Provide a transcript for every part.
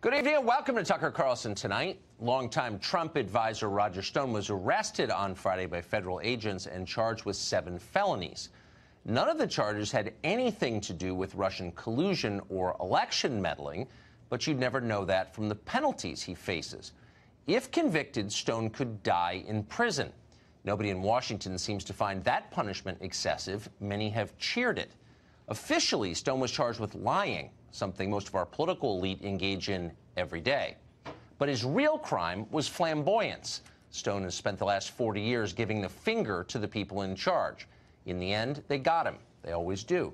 Good evening and welcome to Tucker Carlson Tonight. Longtime Trump advisor Roger Stone was arrested on Friday by federal agents and charged with 7 felonies. None of the charges had anything to do with Russian collusion or election meddling, but you'd never know that from the penalties he faces. If convicted, Stone could die in prison. Nobody in Washington seems to find that punishment excessive. Many have cheered it. Officially, Stone was charged with lying, something most of our political elite engage in every day. But his real crime was flamboyance. Stone has spent the last 40 years giving the finger to the people in charge. In the end, they got him. They always do.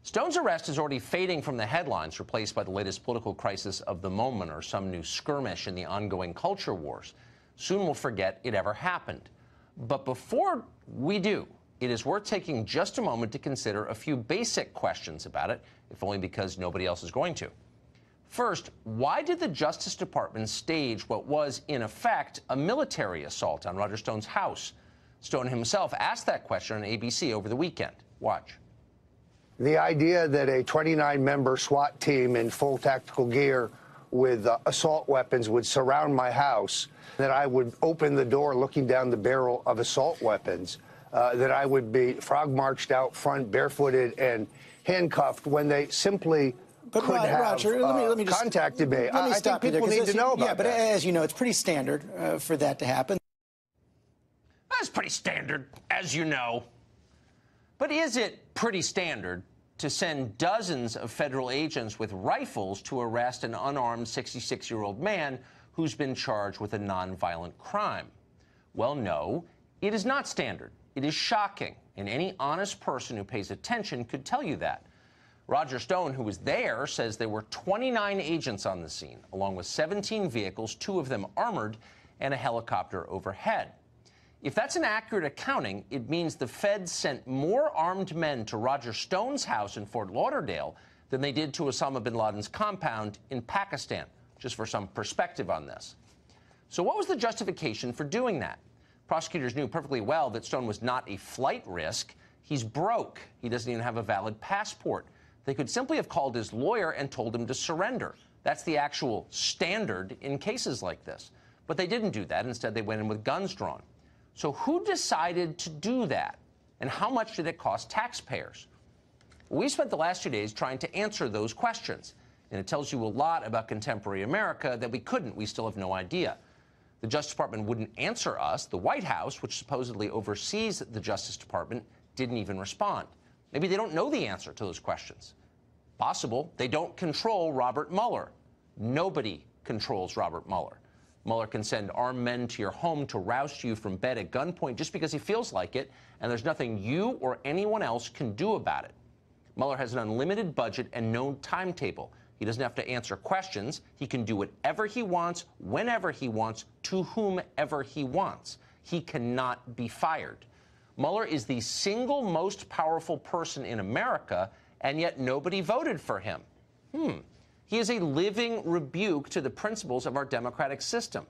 Stone's arrest is already fading from the headlines, replaced by the latest political crisis of the moment or some new skirmish in the ongoing culture wars. Soon we'll forget it ever happened. But before we do, it is worth taking just a moment to consider a few basic questions about it, if only because nobody else is going to. First, why did the Justice Department stage what was, in effect, a military assault on Roger Stone's house? Stone himself asked that question on ABC over the weekend. Watch. The idea that a 29-member SWAT team in full tactical gear with assault weapons would surround my house, that I would open the door looking down the barrel of assault weapons, that I would be frog-marched out front, barefooted, and handcuffed when they simply could have Roger, let me just contacted me. Let me stop I think people need to know about that. Yeah, but that. as you know, it's pretty standard for that to happen. That's pretty standard, as you know. But is it pretty standard to send dozens of federal agents with rifles to arrest an unarmed 66-year-old man who's been charged with a nonviolent crime? Well, no, it is not standard. It is shocking, and any honest person who pays attention could tell you that. Roger Stone, who was there, says there were 29 agents on the scene, along with 17 vehicles, 2 of them armored, and a helicopter overhead. If that's an accurate accounting, it means the feds sent more armed men to Roger Stone's house in Fort Lauderdale than they did to Osama bin Laden's compound in Pakistan, just for some perspective on this. So what was the justification for doing that? Prosecutors knew perfectly well that Stone was not a flight risk. He's broke. He doesn't even have a valid passport. They could simply have called his lawyer and told him to surrender. That's the actual standard in cases like this. But they didn't do that. Instead, they went in with guns drawn. So who decided to do that? And how much did it cost taxpayers? We spent the last 2 days trying to answer those questions. And it tells you a lot about contemporary America that we couldn't. We still have no idea. The Justice Department wouldn't answer us. The White House, which supposedly oversees the Justice Department, didn't even respond. Maybe they don't know the answer to those questions. Possible they don't control Robert Mueller. Nobody controls Robert Mueller. Mueller can send armed men to your home to roust you from bed at gunpoint just because he feels like it, and there's nothing you or anyone else can do about it. Mueller has an unlimited budget and no timetable. He doesn't have to answer questions. He can do whatever he wants, whenever he wants, to whomever he wants. He cannot be fired. Mueller is the single most powerful person in America, and yet nobody voted for him. He is a living rebuke to the principles of our democratic system.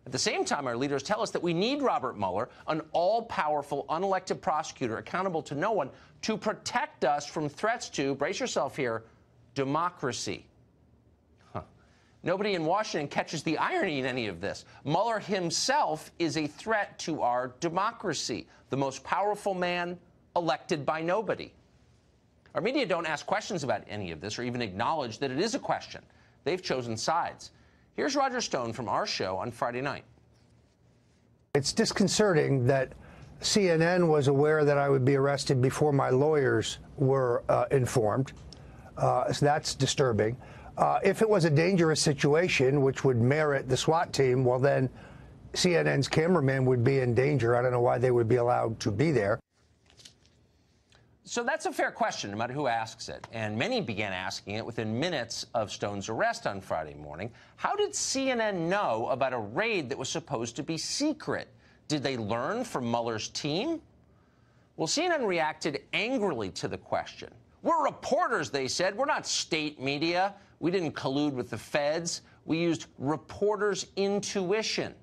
At the same time, our leaders tell us that we need Robert Mueller, an all-powerful, unelected prosecutor accountable to no one, to protect us from threats to, brace yourself here, democracy. Nobody in Washington catches the irony in any of this. Mueller himself is a threat to our democracy, the most powerful man elected by nobody. Our media don't ask questions about any of this or even acknowledge that it is a question. They've chosen sides. Here's Roger Stone from our show on Friday night. It's disconcerting that CNN was aware that I would be arrested before my lawyers were informed. So that's disturbing. If it was a dangerous situation, which would merit the SWAT team, well, then CNN's cameraman would be in danger. I don't know why they would be allowed to be there. So that's a fair question, no matter who asks it. And many began asking it within minutes of Stone's arrest on Friday morning. How did CNN know about a raid that was supposed to be secret? Did they learn from Mueller's team? Well, CNN reacted angrily to the question. We're reporters, they said. We're not state media. We didn't collude with the feds. We used reporters' intuition.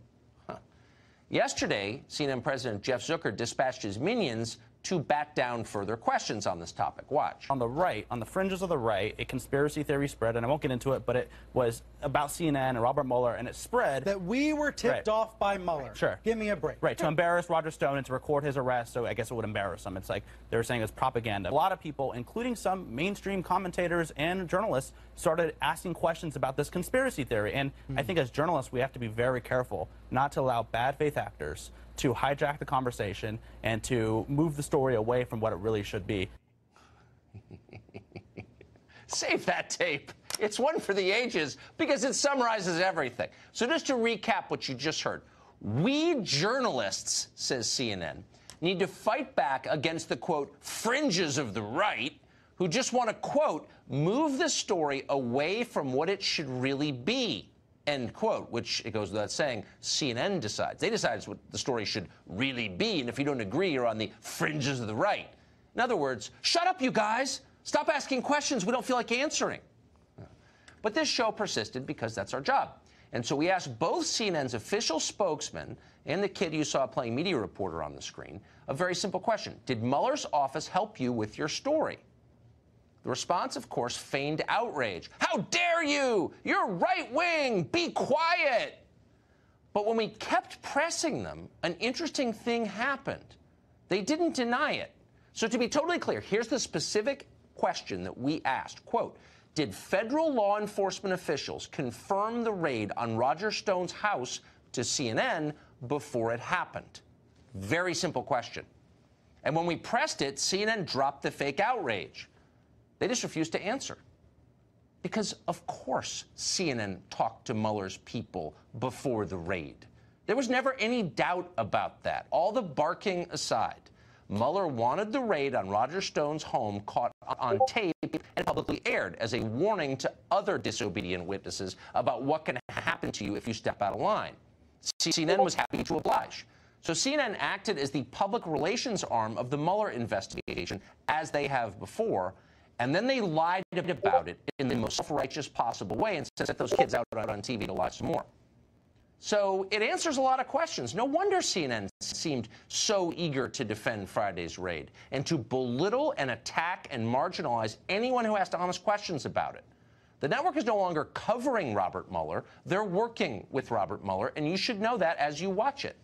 Yesterday, CNN President Jeff Zucker dispatched his minions to bat down further questions on this topic. Watch. On the right, on the fringes of the right, a conspiracy theory spread, and I won't get into it, but it was about CNN and Robert Mueller, and it spread that we were tipped off by Mueller. Sure. Give me a break. Right, to embarrass Roger Stone and to record his arrest, so I guess it would embarrass him. It's like they were saying it's propaganda. A lot of people, including some mainstream commentators and journalists, started asking questions about this conspiracy theory. And I think as journalists, we have to be very careful not to allow bad faith actors to hijack the conversation and to move the story away from what it really should be. Save that tape. It's one for the ages because it summarizes everything. So just to recap what you just heard, we journalists, says CNN, need to fight back against the, quote, fringes of the right who just want to, quote, move the story away from what it should really be, end quote, which, it goes without saying, CNN decides. They decide what the story should really be, and if you don't agree, you're on the fringes of the right. In other words, shut up, you guys. Stop asking questions we don't feel like answering. But this show persisted because that's our job. And so we asked both CNN's official spokesman and the kid you saw playing media reporter on the screen a very simple question. Did Mueller's office help you with your story? The response, of course, feigned outrage. How dare you? You're right-wing. Be quiet. But when we kept pressing them, an interesting thing happened. They didn't deny it. So to be totally clear, here's the specific question that we asked. Quote, did federal law enforcement officials confirm the raid on Roger Stone's house to CNN before it happened? Very simple question. And when we pressed it, CNN dropped the fake outrage. They just refused to answer. Because, of course, CNN talked to Mueller's people before the raid. There was never any doubt about that. All the barking aside, Mueller wanted the raid on Roger Stone's home caught on tape and publicly aired as a warning to other disobedient witnesses about what can happen to you if you step out of line. CNN was happy to oblige. So CNN acted as the public relations arm of the Mueller investigation, as they have before, and then they lied about it in the most self-righteous possible way and sent those kids out on TV to lie some more. So it answers a lot of questions. No wonder CNN seemed so eager to defend Friday's raid and to belittle and attack and marginalize anyone who asked honest questions about it. The network is no longer covering Robert Mueller. They're working with Robert Mueller, and you should know that as you watch it.